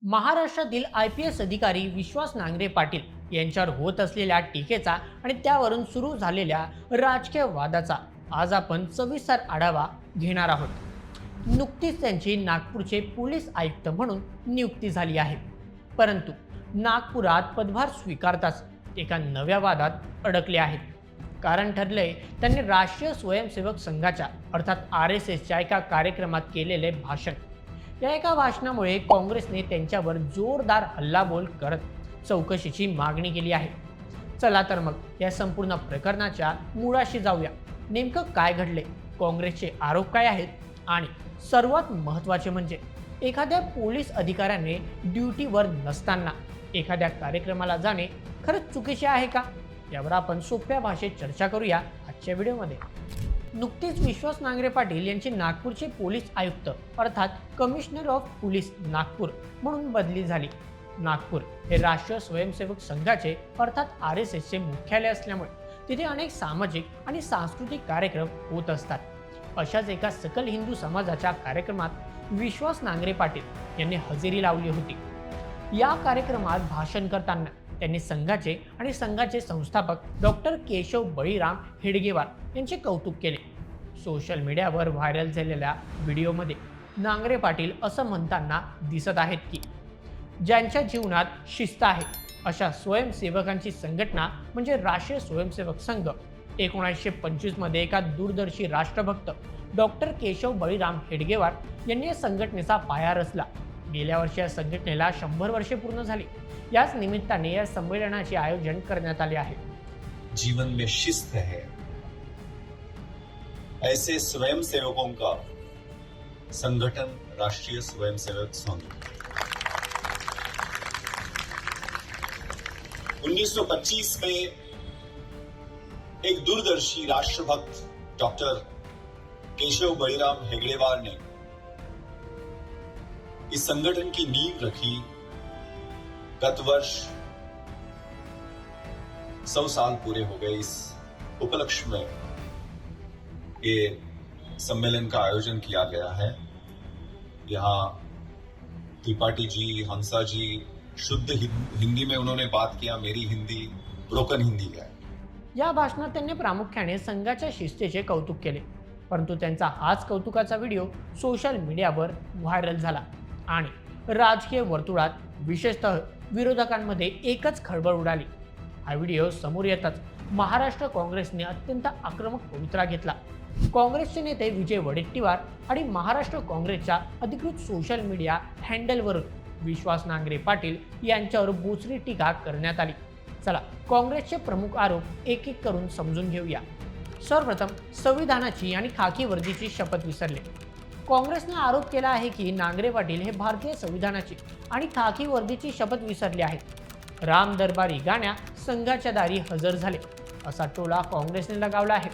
महाराष्ट्रातील IPS अधिकारी विश्वास नांगरे पाटील यांच्यावर होत असलेल्या टीकेचा आणि त्यावरून सुरू झालेल्या राजकीय वादाचा आज आपण सविस्तर आढावा घेणार आहोत। नुकतीच त्यांची नागपूरचे पोलीस आयुक्त म्हणून नियुक्ती झाली आहे, परंतु नागपुरात पदभार स्वीकारताच एका नव्या वादात अडकले आहेत। कारण ठरलंय त्यांनी राष्ट्रीय स्वयंसेवक संघाच्या अर्थात RSSच्या एका कार्यक्रमात केलेले भाषण। या एका भाषणामुळे काँग्रेसने त्यांच्यावर जोरदार हल्लाबोल करत चौकशीची मागणी केली आहे। चला तर मग या संपूर्ण प्रकरणाच्या मुळाशी जाऊया। नेमकं काय घडले, काँग्रेसचे आरोप काय आहेत आणि सर्वात महत्त्वाचे म्हणजे एखाद्या पोलीस अधिकाऱ्याने ड्युटीवर नसताना एखाद्या कार्यक्रमाला जाणे खरंच चुकीचे आहे का, यावर आपण सोप्या भाषेत चर्चा करूया आजच्या व्हिडिओमध्ये। नुकतीच विश्वास नांगरे पाटील यांची नागपूरचे पोलीस आयुक्त अर्थात कमिशनर ऑफ पोलीस नागपूर म्हणून बदली झाली। नागपूर हे राष्ट्रीय स्वयंसेवक संघाचे अर्थात RSSचे मुख्यालय असल्यामुळे तिथे अनेक सामाजिक आणि सांस्कृतिक कार्यक्रम होत असतात। अशाच एका सकल हिंदू समाजाच्या कार्यक्रमात विश्वास नांगरे पाटील यांनी हजेरी लावली होती। या कार्यक्रमात भाषण करताना त्यांनी संघाचे आणि संघाचे संस्थापक डॉक्टर केशव बळीराम हेडगेवार यांचे कौतुक केले। सोशल मीडियावर व्हायरल झालेल्या व्हिडिओमध्ये नांगरे पाटील असं म्हणताना दिसत आहेत की ज्यांच्या जीवनात शिस्त आहे अशा स्वयंसेवकांची संघटना म्हणजे राष्ट्रीय स्वयंसेवक संघ। 1925 मध्ये एका दूरदर्शी राष्ट्रभक्त डॉक्टर केशव बळीराम हेडगेवार यांनी या संघटनेचा पाया रचला। गेल्या वर्षी या संघटनेला 100 वर्षे पूर्ण झाली। याच निमित्ताने या संमेलनाचे आयोजन करण्यात आले आहे। जीवन में शिस्त है, ऐसे स्वयंसेवकों का संगठन राष्ट्रीय स्वयंसेवक संघ। 1925 में एक दूरदर्शी राष्ट्रभक्त डॉक्टर केशव बळीराम हेगड़ेवार ने इस संगठन की नींव रखी। गत वर्ष 100 साल पूरे हो गए। इस उपलक्ष्य में ये सम्मेलन का आयोजन किया गया है। यहाँ त्रिपाठी जी, हंसा जी शुद्ध हिंदी में उन्होंने बात किया। मेरी हिंदी ब्रोकन हिंदी है। या भाषणात त्यांनी प्रामुख्याने संघाच्या शिस्तीचे कौतुक केले, परंतु त्यांचा हाच कौतुकाचा व्हिडिओ सोशल मीडियावर व्हायरल झाला आणि राजकीय वर्तुळात विशेषतः विरोधकांमध्ये एकच खळबळ उडाली। हा व्हिडिओ समोर येताच महाराष्ट्र काँग्रेसने अत्यंत आक्रमक पवित्रा घेतला। काँग्रेसचे नेते विजय वडेट्टीवार आणि महाराष्ट्र काँग्रेसच्या अधिकृत सोशल मीडिया हँडलवरून विश्वास नांगरे पाटील यांच्यावर बोचरी टीका करण्यात आली। चला काँग्रेसचे प्रमुख आरोप एक एक करून समजून घेऊया। सर्वप्रथम संविधानाची आणि खाकी वर्दीची शपथ विसरले। काँग्रेसने आरोप केला आहे की नांगरे पाटील हे भारतीय संविधानाची आणि खाकी वर्दीची शपथ विसरले आहेत। राम दरबारी गाण्या संघाच्या दारी हजर झाले असा टोला काँग्रेसने लगावला आहे।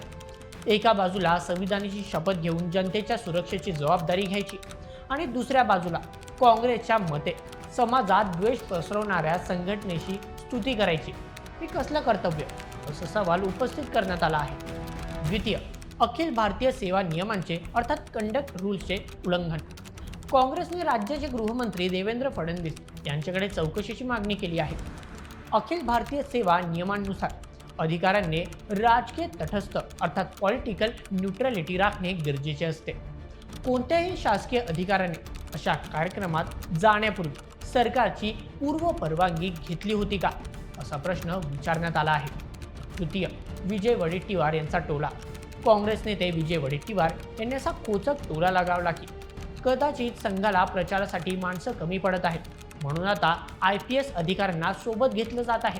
एका बाजूला संविधानाची शपथ घेऊन जनतेच्या सुरक्षेची जबाबदारी घ्यायची आणि दुसऱ्या बाजूला काँग्रेसच्या मते समाजात द्वेष पसरवणाऱ्या संघटनेशी स्तुती करायची, हे कसलं कर्तव्य असा सवाल उपस्थित करण्यात आला आहे। द्वितीय, अखिल भारतीय सेवा नियमांचे अर्थात कंडक्ट रूल्सचे उल्लंघन। काँग्रेसने राज्याचे गृहमंत्री देवेंद्र फडणवीस यांच्याकडे चौकशीची मागणी केली आहे। अखिल भारतीय सेवा नियमांनुसार अधिकाऱ्यांनी राजकीय तटस्थ अर्थात पॉलिटिकल न्यूट्रॅलिटी राखणे गरजेचे असते। कोणत्याही शासकीय अधिकाऱ्याने अशा कार्यक्रमात जाण्यापूर्वी सरकारची पूर्व परवानगी घेतली होती का, असा प्रश्न विचारण्यात आला आहे। तृतीय, विजय वडेट्टीवार यांचा टोला। काँग्रेस नेते विजय वडेट्टीवार यांनी असा खोचक टोला लगावला की कदाचित संघाला प्रचारासाठी माणसं कमी पडत आहेत, म्हणून आता IPS अधिकाऱ्यांना सोबत घेतलं जात आहे।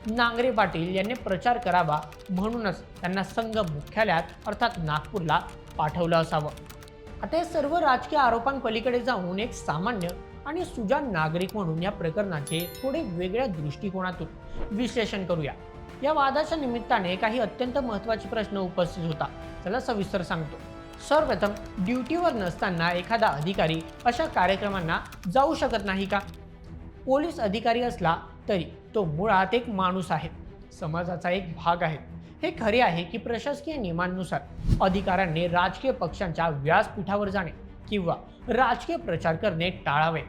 नांगरे पाटील यांनी प्रचार करावा म्हणूनच त्यांना संघ मुख्यालयात अर्थात नागपूरला पाठवलं असावं। आता या सर्व राजकीय आरोपांपलीकडे जाऊन एक सामान्य आणि सुजाण नागरिक म्हणून या प्रकरणाचे थोडे वेगळ्या दृष्टिकोनातून विश्लेषण करूया। या वादाच्या निमित्ताने काही अत्यंत महत्त्वाचे प्रश्न उपस्थित होता। चला सविस्तर सांगतो। सर्वप्रथम, ड्युटीवर नसताना एखादा अधिकारी अशा कार्यक्रमांना जाऊ शकत नाही का? पोलीस अधिकारी असला तरी तो मुळात एक माणूस आहे, समाजाचा एक भाग आहे। हे खरे आहे की प्रशासकीय नियमांनुसार अधिकाऱ्यांनी राजकीय पक्षांच्या व्यासपीठावर जाणे किंवा राजकीय प्रचार करणे टाळावे,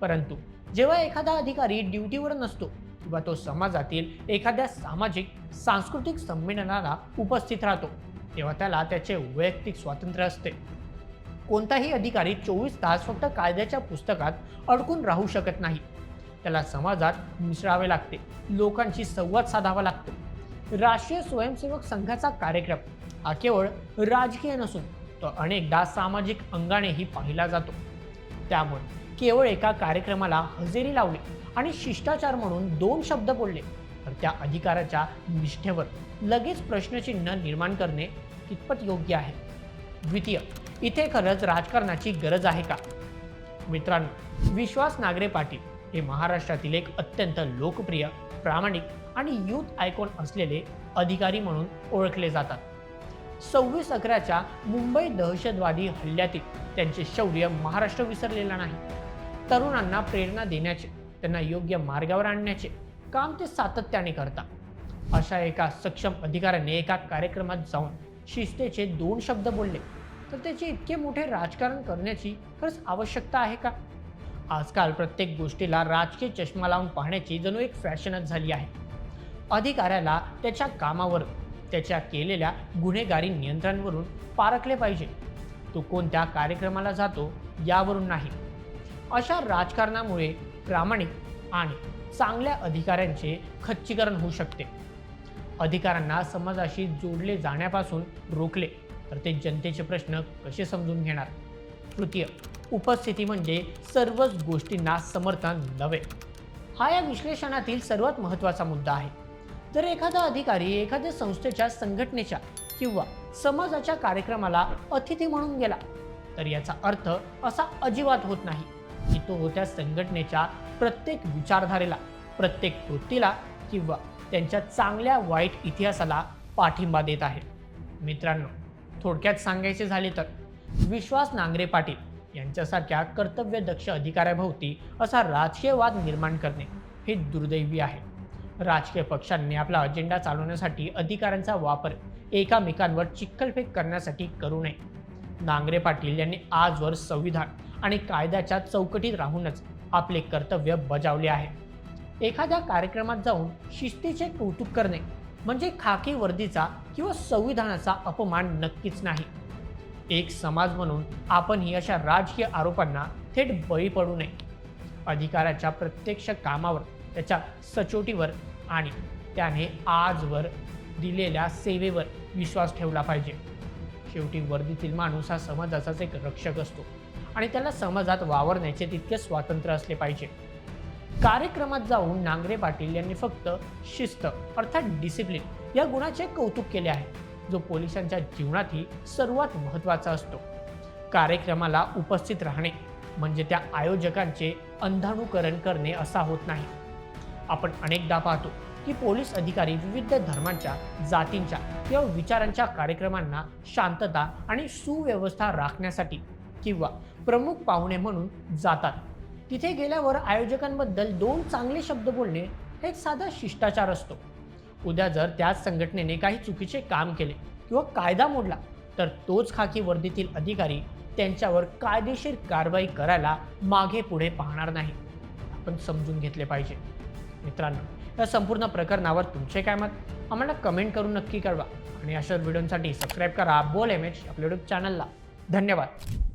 परंतु जेव्हा एखादा अधिकारी ड्युटीवर नसतो किंवा तो समाजातील एखाद्या सामाजिक सांस्कृतिक संमेलनाला उपस्थित राहतो तेव्हा त्याला त्याचे वैयक्तिक स्वातंत्र्य असते. कोणताही अधिकारी 24 तास फक्त कायद्याच्या पुस्तकात अडकून राहू शकत नाही. त्याला समाजात मिसळावे लागते, लोकांशी संवाद साधावा लागतो. राष्ट्रीय स्वयंसेवक संघाचा कार्यक्रम हा केवळ राजकीय नसून तो अनेकदा सामाजिक अंगानेही पाहिला जातो. त्यामुळे केवळ एका कार्यक्रमाला हजेरी लावली आणि शिष्टाचार म्हणून 2 शब्द बोलले तर त्या अधिकाराच्या निष्ठेवर लगेच प्रश्नचिन्ह निर्माण करणे कितपत योग्य आहे? द्वितीय, इथे खरंच राजकारणाची गरज आहे का? मित्रांनो, विश्वास नांगरे पाटील हे महाराष्ट्रातील एक अत्यंत लोकप्रिय, प्रामाणिक आणि यूथ आयकॉन असलेले अधिकारी म्हणून ओळखले जातात. 26/11च्या मुंबई दहशतवादी हल्ल्यातील त्यांचे शौर्य महाराष्ट्र विसरलेला नाही. तरुणांना प्रेरणा देण्याचे, त्यांना योग्य मार्गावर आणण्याचे काम ते सातत्याने करतात. अशा एका सक्षम अधिकाऱ्याने एका कार्यक्रमात जाऊन शिस्तीचे 2 शब्द बोलले तर त्याचे इतके मोठे राजकारण करण्याची खरंच आवश्यकता आहे का? आजकाल प्रत्येक गोष्टीला राजकीय चष्मा लावून पाहण्याची जणू एक फॅशनच झाली आहे. अधिकाऱ्याला त्याच्या कामावर, त्याच्या केलेल्या गुन्हेगारी नियंत्रणावरून पारखले पाहिजे, तो कोणत्या कार्यक्रमाला जातो यावरून नाही. अशा राजकारणामुळे प्रामाणिक आणि चांगल्या अधिकाऱ्यांचे खच्चीकरण होऊ शकते. अधिकाऱ्यांना समाजाशी जोडले जाण्यापासून रोखले तर ते जनतेचे प्रश्न कसे समजून घेणार? तृतीय, उपस्थिती म्हणजे सर्वच गोष्टींना समर्थन नव्हे. हा या विश्लेषणातील सर्वात महत्त्वाचा मुद्दा आहे. जर एखादा अधिकारी एखाद्या संस्थेच्या, संघटनेच्या किंवा समाजाच्या कार्यक्रमाला अतिथी म्हणून गेला तर याचा अर्थ असा अजिबात होत नाही की तो त्या संघटनेच्या प्रत्येक विचारधारेला, प्रत्येक कृतीला किंवा त्यांच्या चांगल्या वाईट इतिहासाला पाठिंबा देत आहे. मित्रांनो, थोडक्यात सांगायचे झाले तर विश्वास नांगरे पाटील यांच्यासारख्या कर्तव्यदक्ष अधिकाऱ्याभोवती असा राजकीय वाद निर्माण करणे हे दुर्दैवी आहे. राजकीय पक्षांनी आपला अजेंडा चालवण्यासाठी अधिकाऱ्यांचा वापर एकामेकांवर चिखलफेक करण्यासाठी करू नये. नांगरे पाटील यांनी आजवर संविधान आणि कायद्याच्या चौकटीत राहूनच आपले कर्तव्य बजावले आहे. एखाद्या कार्यक्रमात जाऊन शिस्तीचे कौतुक करणे म्हणजे खाकी वर्दीचा किंवा संविधानाचा अपमान नक्कीच नाही. एक समाज म्हणून आपणही अशा राजकीय आरोपांना थेट बळी पडू नये. अधिकाऱ्याच्या प्रत्यक्ष कामावर, त्याच्या सचोटीवर आणि त्याने आजवर दिलेल्या सेवेवर विश्वास ठेवला पाहिजे. शेवटी वर्दीतील माणूस हा समाजाचाच एक रक्षक असतो आणि त्याला समाजात वावरण्याचे तितके स्वातंत्र्य असले पाहिजे. कार्यक्रमात जाऊन नांगरे पाटील यांनी फक्त शिस्त अर्थात डिसिप्लिन या गुणाचे कौतुक केले आहे, जो पोलिसांच्या जीवनातही सर्वात महत्त्वाचा असतो. कार्यक्रमाला उपस्थित राहणे म्हणजे त्या आयोजकांचे अंधानुकरण करणे असा होत नाही. आपण अनेकदा पाहतो की पोलीस अधिकारी विविध धर्मांच्या, जातींच्या किंवा विचारांच्या कार्यक्रमांना शांतता आणि सुव्यवस्था राखण्यासाठी किंवा प्रमुख पाहुणे म्हणून जातात. तिथे गेल्यावर आयोजकांबद्दल 2 चांगले शब्द बोलणे हे एक साधा शिष्टाचार असतो. उद्या जर त्याच संघटनेने काही चुकीचे काम केले किंवा कायदा मोडला तर तोच खाकी वर्दीतील अधिकारी त्यांच्यावर कायदेशीर कारवाई करायला मागे पुढे पाहणार नाही. आपण समजून घेतले पाहिजे. मित्रांनो, या संपूर्ण प्रकरणावर तुमचे काय मत आम्हाला कमेंट करून नक्की कळवा आणि अशा व्हिडिओसाठी सबस्क्राईब करा बोल एमएच आपल्या यूट्यूब चॅनलला. धन्यवाद.